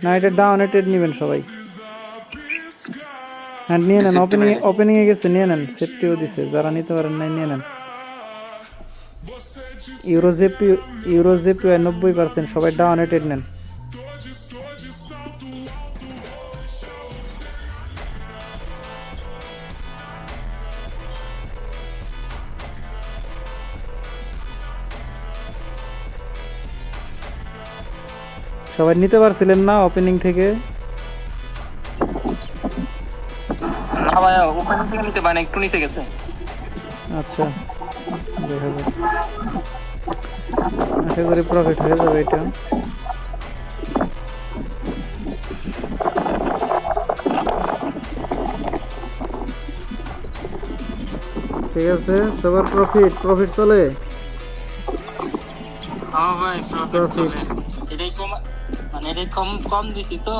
না, এটা ডাউনে ট্রেড নেবেন সবাই। হ্যাঁ নিয়ে নেন, সেফটি ওপেনিং বাইরে। ওপেনিং এ গেছে, নিয়ে নেন, সেফটিও দিছে, যারা নিতে পারেন নাই নিয়ে নেন। ইউরোজেপি, ইউরোজেপি 90%, সবাই ডাউনে ট্রেড নেন। সবাই নিতে পারছিলেন না ওপেনিং থেকে? না ভাইয়া, ওখান থেকে নিতে পারেন, একটু নিচে গেছে। আচ্ছা, দেখা যাক, আশা করি প্রফিট হয়ে যাবে এটা। ঠিক আছে, সবার প্রফিট প্রফিট চলে। হ্যাঁ ভাই, প্রফিট প্রফিট। চলে। এটাই কম, মানে এটাই কম কম দিছি তো।